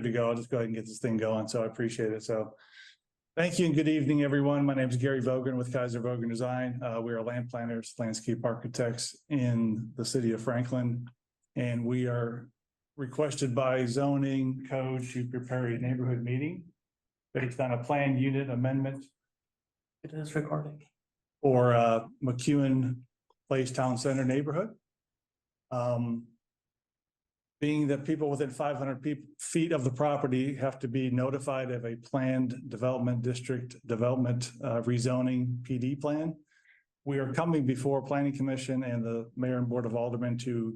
to go. I'll just go ahead and get this thing going. So I appreciate it. So thank you and good evening, everyone. My name is Gary Vogan with Kaiser Vogan Design. We are land planners, landscape architects in the city of Franklin. And we are requested by zoning code to prepare a neighborhood meeting based on a planned unit amendment. It is recording. For McEwen Place Town Center neighborhood. Being that people within 500 feet of the property have to be notified of a planned development district development rezoning PD plan. We are coming before Planning Commission and the Mayor and Board of Aldermen to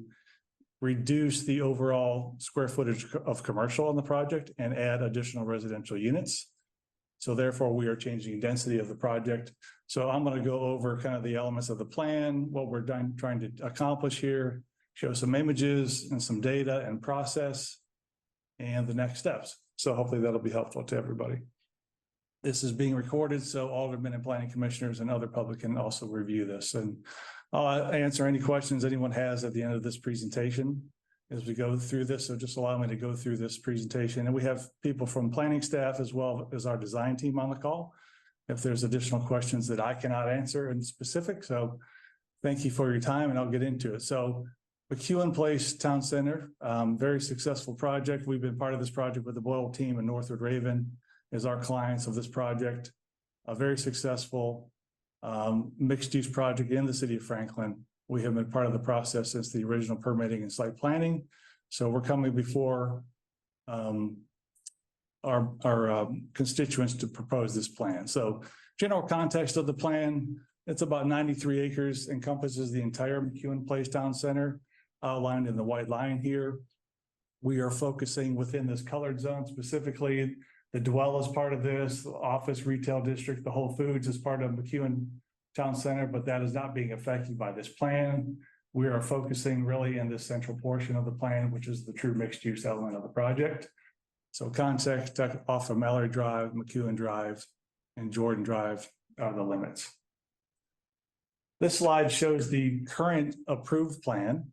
reduce the overall square footage of commercial on the project and add additional residential units. So therefore, we are changing density of the project. So I'm going to go over kind of the elements of the plan, what we're trying to accomplish here, show some images and some data and process, and the next steps. So hopefully that'll be helpful to everybody. This is being recorded, so aldermen and planning commissioners and other public can also review this. And I'll answer any questions anyone has at the end of this presentation as we go through this. So just allow me to go through this presentation. And we have people from planning staff as well as our design team on the call if there's additional questions that I cannot answer in specific. So thank you for your time and I'll get into it. So McEwen Place Town Center, very successful project. We've been part of this project with the Boyle team and Northwood Raven as our clients of this project. A very successful mixed use project in the city of Franklin. We have been part of the process since the original permitting and site planning. So we're coming before our constituents to propose this plan. So general context of the plan, it's about 93 acres, encompasses the entire McEwen Place Town Center, outlined in the white line here. We are focusing within this colored zone, specifically the Dwell is part of this, the office retail district, the Whole Foods is part of McEwen Town Center, but that is not being affected by this plan. We are focusing really in this central portion of the plan, which is the true mixed use element of the project. So context off of Mallory Drive, McEwen Drive, and Jordan Drive are the limits. This slide shows the current approved plan.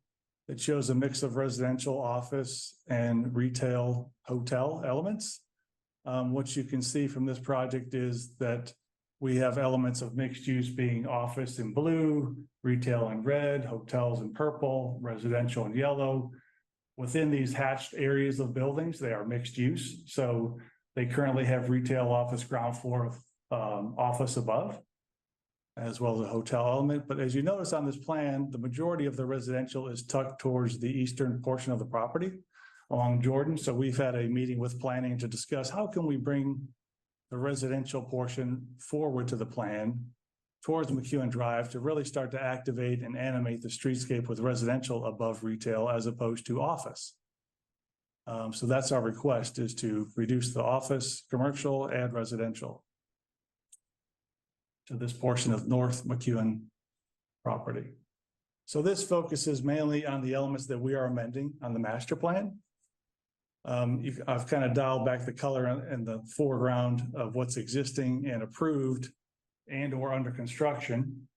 It shows a mix of residential, office, and retail hotel elements. What you can see from this project is that we have elements of mixed use being office in blue, retail in red, hotels in purple, residential in yellow. Within these hatched areas of buildings, they are mixed use. So they currently have retail, office, ground floor, office above, as well as a hotel element. But as you notice on this plan, the majority of the residential is tucked towards the eastern portion of the property along Jordan. So we've had a meeting with planning to discuss how can we bring the residential portion forward to the plan towards McEwen Drive to really start to activate and animate the streetscape with residential above retail as opposed to office. So that's our request, is to reduce the office, commercial, add residential to this portion of North McEwen property. So this focuses mainly on the elements that we are amending on the master plan. I've kind of dialed back the color in the foreground of what's existing and approved and or under construction.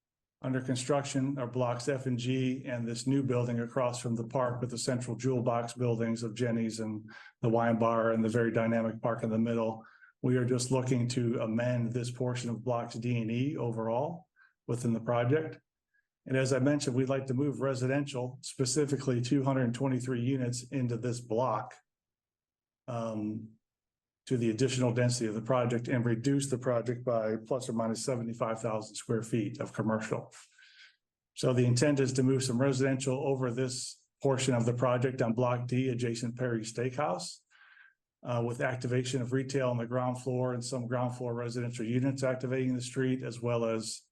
Under construction are blocks F and G and this new building across from the park with the central jewel box buildings of Jenny's and the wine bar and the very dynamic park in the middle. We are just looking to amend this portion of blocks D and E overall within the project. And as I mentioned, we'd like to move residential, specifically 223 units into this block to the additional density of the project and reduce the project by plus or minus 75,000 square feet of commercial. So the intent is to move some residential over this portion of the project on block D adjacent Perry Steakhouse with activation of retail on the ground floor and some ground floor residential units activating the street, as well as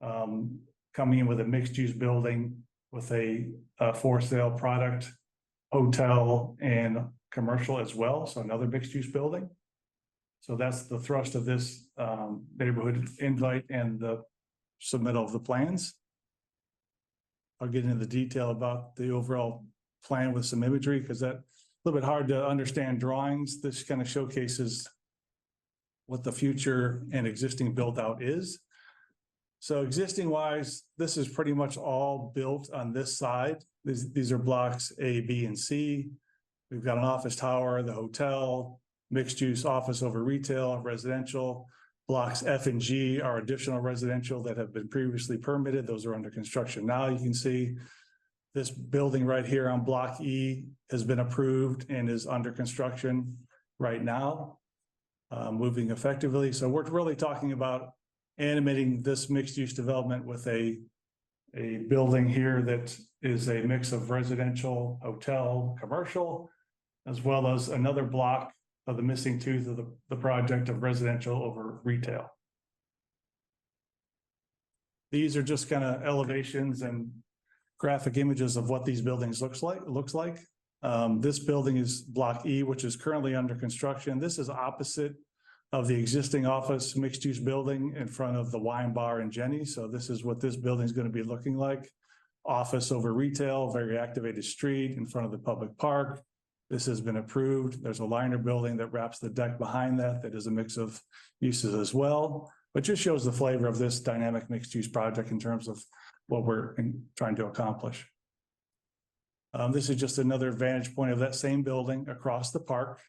coming in with a mixed use building with a for sale product, hotel, and commercial as well. So another mixed use building. So that's the thrust of this neighborhood invite and the submittal of the plans. I'll get into the detail about the overall plan with some imagery because that's a little bit hard to understand drawings. This kind of showcases what the future and existing build out is. So existing wise, this is pretty much all built on this side. These are blocks A, B, and C. We've got an office tower, the hotel, mixed use office over retail, residential. Blocks F and G are additional residential that have been previously permitted. Those are under construction. Now you can see this building right here on Block E has been approved and is under construction right now, moving effectively. So we're really talking about animating this mixed use development with a building here that is a mix of residential, hotel, commercial, as well as another block of the missing tooth of the project of residential over retail. These are just kind of elevations and graphic images of what these buildings looks like. This building is Block E, which is currently under construction. This is opposite of the existing office mixed use building in front of the wine bar and Jenny's. So this is what this building is going to be looking like. Office over retail, very activated street in front of the public park. This has been approved. There's a liner building that wraps the deck behind that is a mix of uses as well, but just shows the flavor of this dynamic mixed use project in terms of what we're trying to accomplish. This is just another vantage point of that same building across the park.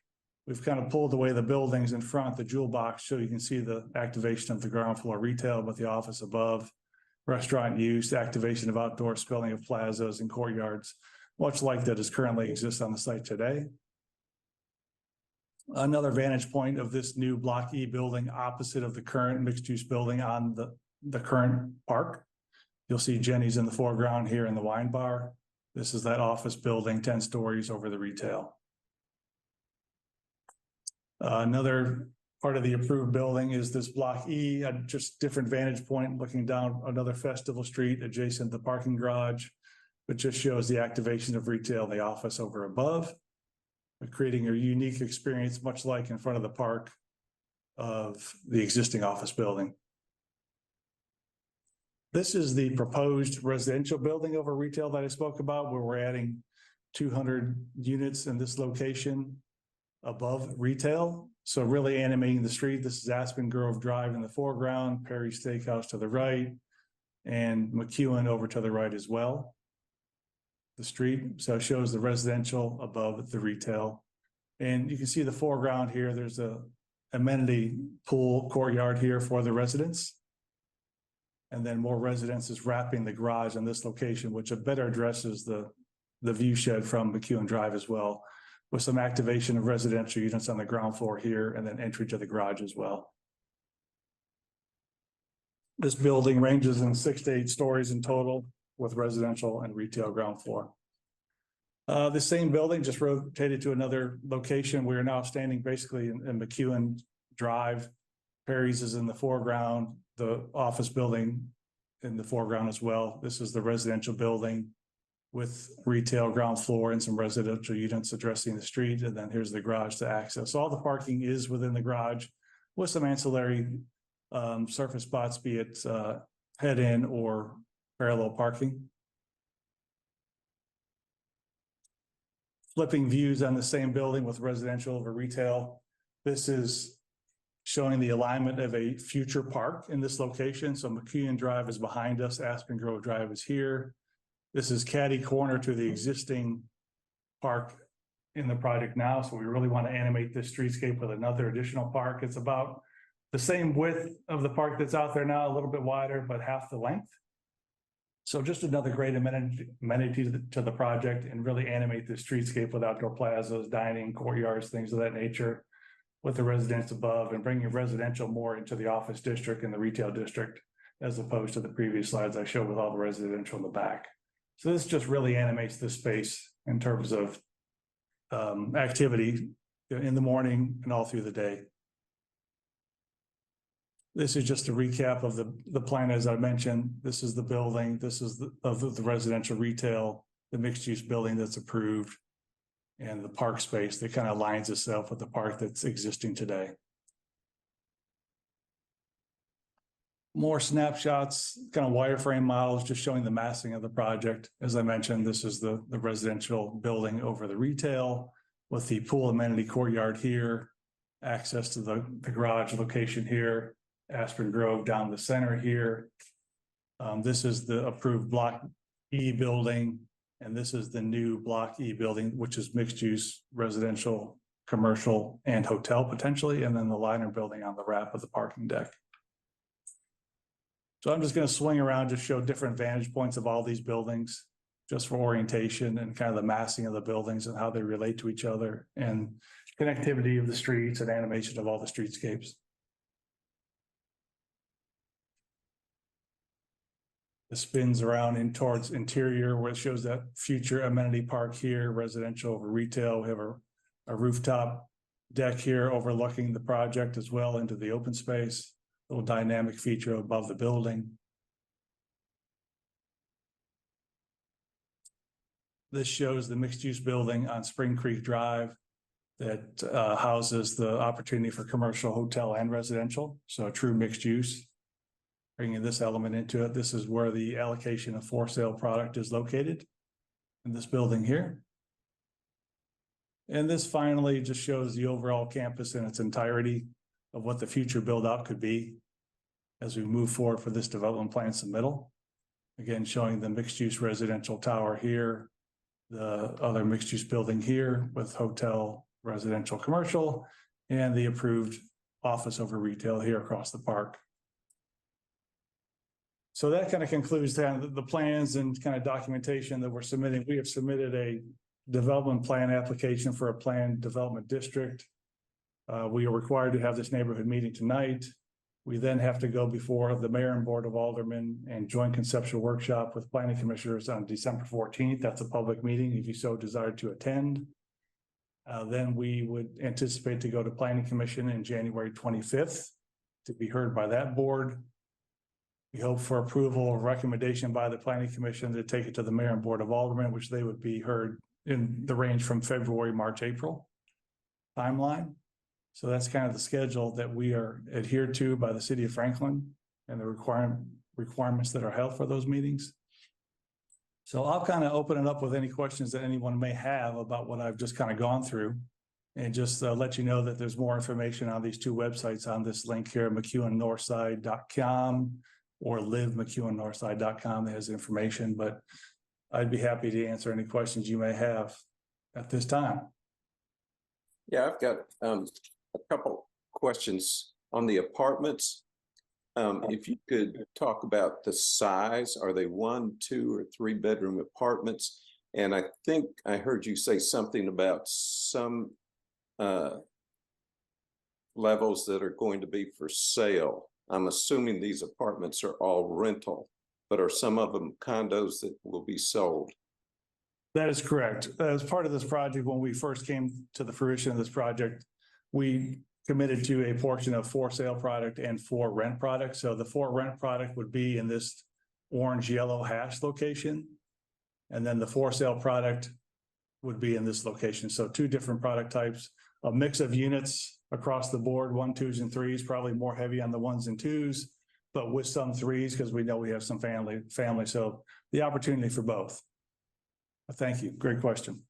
We've kind of pulled away the buildings in front, the jewel box, so you can see the activation of the ground floor retail with the office above, restaurant use, activation of outdoor spilling of plazas and courtyards, much like that is currently exists on the site today. Another vantage point of this new Block E building opposite of the current mixed use building on the current park. You'll see Jenny's in the foreground here in the wine bar. This is that office building, 10 stories over the retail. Another part of the approved building is this Block E, a just different vantage point looking down another festival street adjacent to the parking garage, which just shows the activation of retail, the office over above, creating a unique experience, much like in front of the park of the existing office building. This is the proposed residential building over retail that I spoke about, where we're adding 200 units in this location above retail. So really animating the street. This is Aspen Grove Drive in the foreground, Perry Steakhouse to the right, and McEwen over to the right as well. The street, so it shows the residential above the retail. And you can see the foreground here, there's a amenity pool courtyard here for the residents. And then more residences wrapping the garage in this location, which better addresses the view shed from McEwen Drive as well, with some activation of residential units on the ground floor here and then entry to the garage as well. This building ranges in 6 to 8 stories in total, with residential and retail ground floor. The same building just rotated to another location. We are now standing basically in McEwen Drive. Perry's is in the foreground, the office building in the foreground as well. This is the residential building with retail ground floor and some residential units addressing the street. And then here's the garage to access. All the parking is within the garage with some ancillary surface spots, be it head in or parallel parking. Flipping views on the same building with residential over retail. This is showing the alignment of a future park in this location. So McEwen Drive is behind us. Aspen Grove Drive is here. This is catty corner to the existing park in the project now. So we really want to animate this streetscape with another additional park. It's about the same width of the park that's out there now, a little bit wider, but half the length. So just another great amenity to the project, and really animate the streetscape with outdoor plazas, dining, courtyards, things of that nature, with the residents above, and bringing residential more into the office district and the retail district, as opposed to the previous slides I showed with all the residential in the back. So this just really animates the space in terms of activity in the morning and all through the day. This is just a recap of the plan as I mentioned. This is the building. This is the residential retail, the mixed use building that's approved, and the park space that kind of aligns itself with the park that's existing today. More snapshots, kind of wireframe models, just showing the massing of the project. As I mentioned, this is the residential building over the retail with the pool amenity courtyard here, access to the garage location here, Aspen Grove down the center here. This is the approved Block E building And this is the new Block E building, which is mixed use, residential, commercial, and hotel potentially, and then the liner building on the wrap of the parking deck. So I'm just going to swing around, just show different vantage points of all these buildings, just for orientation and kind of the massing of the buildings and how they relate to each other, and connectivity of the streets and animation of all the streetscapes. It spins around in towards interior where it shows that future amenity park here, residential over retail. We have a rooftop deck here overlooking the project as well into the open space, little dynamic feature above the building. This shows the mixed use building on Spring Creek Drive that houses the opportunity for commercial, hotel, and residential. So a true mixed use. Bringing this element into it, this is where the allocation of for sale product is located in this building here. And this finally just shows the overall campus in its entirety of what the future build out could be as we move forward for this development plan submittal. Again, showing the mixed use residential tower here, the other mixed use building here with hotel, residential, commercial, and the approved office over retail here across the park. So that kind of concludes the plans and kind of documentation that we're submitting. We have submitted a development plan application for a planned development district. We are required to have this neighborhood meeting tonight. We then have to go before the mayor and board of aldermen and joint conceptual workshop with planning commissioners on December 14th. That's a public meeting if you so desire to attend. Then we would anticipate to go to planning commission in January 25th to be heard by that board. We hope for approval or recommendation by the planning commission to take it to the mayor and board of aldermen, which they would be heard in the range from February, March, April timeline. So that's kind of the schedule that we are adhered to by the city of Franklin and the requirements that are held for those meetings. So I'll kind of open it up with any questions that anyone may have about what I've just kind of gone through. And just let you know that there's more information on these two websites on this link here, McEwenNorthside.com or livemcEwenNorthside.com. That has information, but I'd be happy to answer any questions you may have at this time. Yeah, I've got a couple questions on the apartments. If you could talk about the size, are they 1, 2, or 3 bedroom apartments? And I think I heard you say something about some levels that are going to be for sale. I'm assuming these apartments are all rental, but are some of them condos that will be sold? That is correct. As part of this project, when we first came to the fruition of this project, we committed to a portion of for sale product and for rent product. So the for rent product would be in this orange yellow hash location. And then the for sale product would be in this location. So 2 different product types, a mix of units across the board, 1, 2s, and 3s, probably more heavy on the 1s and 2s, but with some 3s because we know we have some family. So the opportunity for both. Thank you. Great question.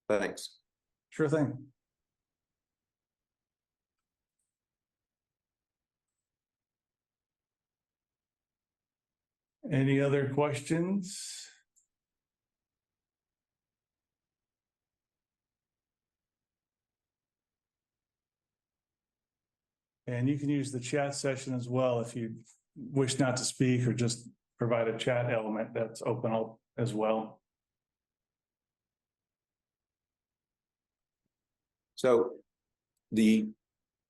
Thanks. Sure thing. Any other questions? And you can use the chat session as well if you wish not to speak or just provide a chat element that's open up as well. So the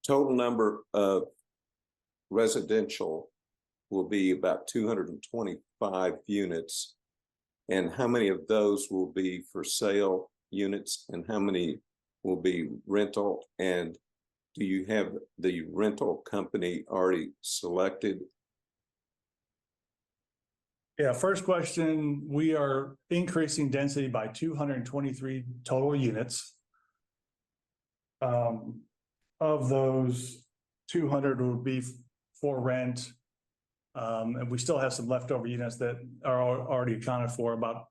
total number of residential will be about 225 units. And how many of those will be for sale units and how many will be rental? And do you have the rental company already selected? Yeah, first question, we are increasing density by 223 total units. Of those, 200 would be for rent. And we still have some leftover units that are already accounted for. About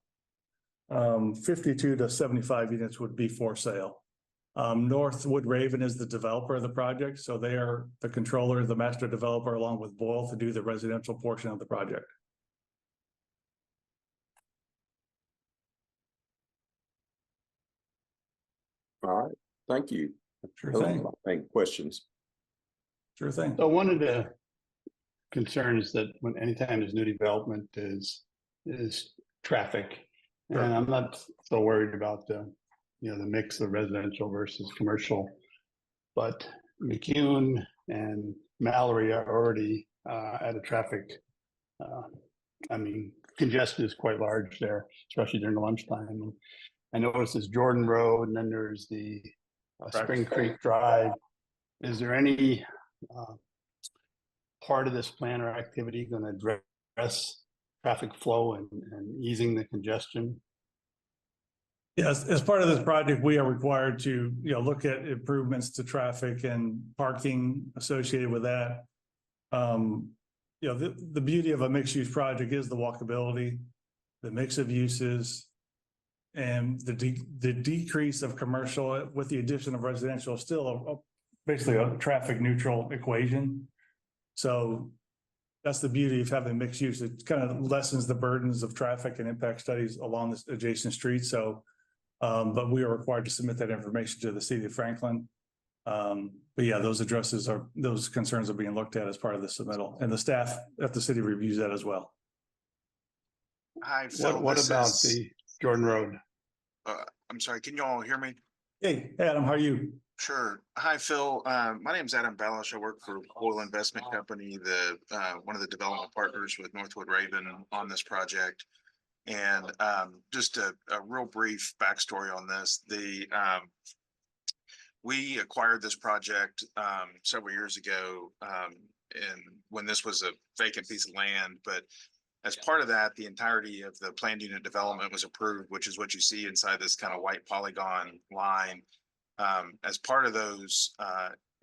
52 to 75 units would be for sale. Northwood Raven is the developer of the project. So they are the controller, the master developer, along with Boyle to do the residential portion of the project. All right, thank you. Sure Those are thing. my main questions. Sure thing. So one of the concerns that when anytime there's new development is traffic. Sure. And I'm not so worried about the mix of residential versus commercial. But McCune and Mallory are already at a traffic. Congestion is quite large there, especially during the lunchtime. And I noticed there's Jordan Road, and then there's the Spring Creek Drive. Is there any part of this plan or activity going to address traffic flow and easing the congestion? Yes, as part of this project, we are required to, look at improvements to traffic and parking associated with that. The beauty of a mixed-use project is the walkability, the mix of uses, and the decrease of commercial with the addition of residential is still basically a traffic neutral equation. So that's the beauty of having mixed use. It kind of lessens the burdens of traffic and impact studies along this adjacent street. So, but we are required to submit that information to the city of Franklin. But yeah, those concerns are being looked at as part of the submittal, and the staff at the city reviews that as well. Hi, Phil. What about the Jordan Road? I'm sorry, can you all hear me? Hey, Adam, how are you? Sure. Hi, Phil. My name is Adam Balish. I work for Oil Investment Company, one of the development partners with Northwood Raven on this project. And just a real brief backstory on this. We acquired this project several years ago, and when this was a vacant piece of land, but as part of that, the entirety of the planned unit development was approved, which is what you see inside this kind of white polygon line. As part of those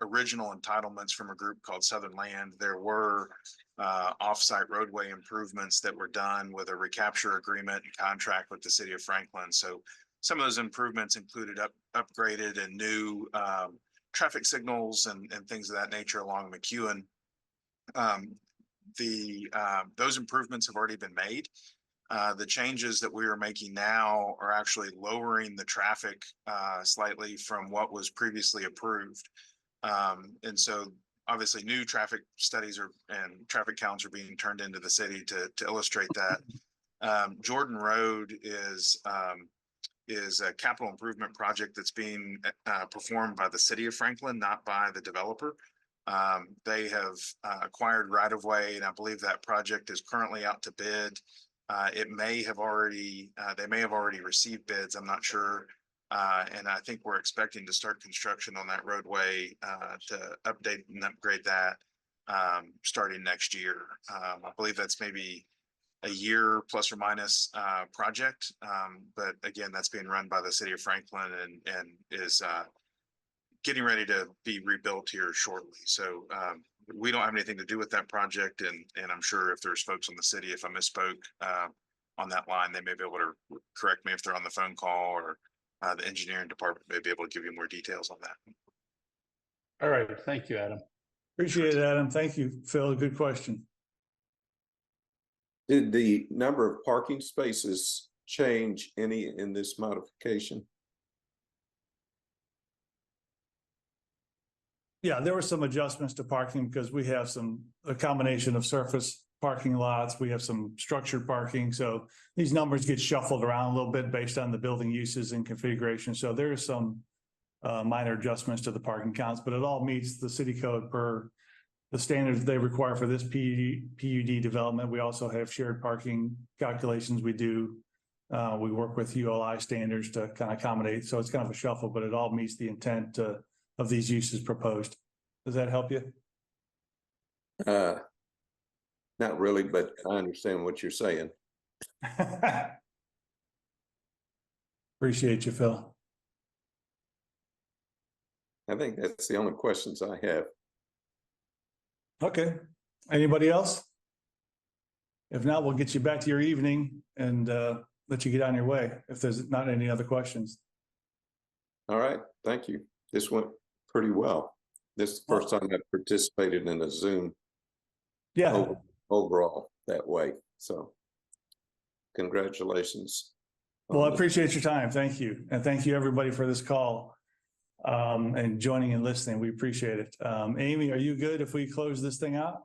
original entitlements from a group called Southern Land, there were off-site roadway improvements that were done with a recapture agreement and contract with the city of Franklin. So some of those improvements included upgraded and new traffic signals and things of that nature along McEwen. Those improvements have already been made. The changes that we are making now are actually lowering the traffic slightly from what was previously approved. And so obviously new traffic studies and traffic counts are being turned into the city to illustrate that. Jordan Road is a capital improvement project that's being performed by the city of Franklin, not by the developer. They have acquired right-of-way, and I believe that project is currently out to bid. They may have already received bids. I'm not sure. And I think we're expecting to start construction on that roadway to update and upgrade that starting next year. I believe that's maybe a year plus or minus project. But again, that's being run by the city of Franklin and is getting ready to be rebuilt here shortly. So we don't have anything to do with that project. And I'm sure if there's folks on the city, if I misspoke on that line, they may be able to correct me if they're on the phone call, or the engineering department may be able to give you more details on that. All right. Thank you, Adam. Appreciate it, Adam. Thank you, Phil. Good question. Did the number of parking spaces change any in this modification? Yeah, there were some adjustments to parking because we have a combination of surface parking lots. We have some structured parking. So these numbers get shuffled around a little bit based on the building uses and configuration. So there is some minor adjustments to the parking counts, but it all meets the city code per the standards they require for this PUD development. We also have shared parking calculations we do. We work with ULI standards to kind of accommodate. So it's kind of a shuffle, but it all meets the intent of these uses proposed. Does that help you? Not really, but I understand what you're saying. Appreciate you, Phil. I think that's the only questions I have. Okay. Anybody else? If not, we'll get you back to your evening and let you get on your way if there's not any other questions. All right. Thank you. This went pretty well. This is the first time I've participated in a Zoom overall that way. So congratulations. Well, I appreciate your time. Thank you. And thank you everybody for this call. and joining and listening. We appreciate it. Amy, are you good if we close this thing out?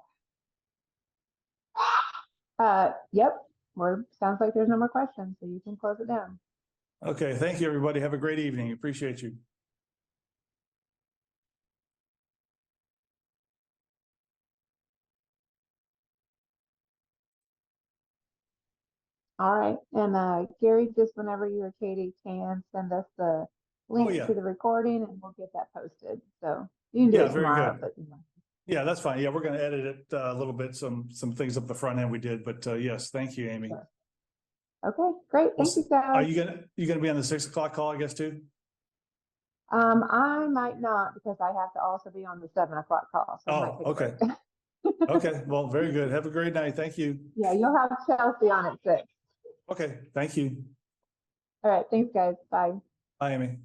Yep, sounds like there's no more questions, so you can close it down. Okay, thank you, everybody. Have a great evening. Appreciate you. All right, and Gary, just whenever you or Katie can, send us the link yeah. to the recording and we'll get that posted. So you can do Yeah, it very tomorrow, good. but Yeah, that's fine. Yeah, we're gonna edit it a little bit, some things up the front end we did, but yes, thank you, Amy. Sure. Okay, great. Thank you, Are guys. you gonna be on the 6 o'clock call, I guess, too? I might not because I have to also be on the 7 o'clock call. So I might Oh, take a okay. break. Okay, well, very good. Have a great night. Thank you. Yeah, you'll have Chelsea on at 6. Okay, thank you. All right, thanks, guys. Bye. Bye, Amy.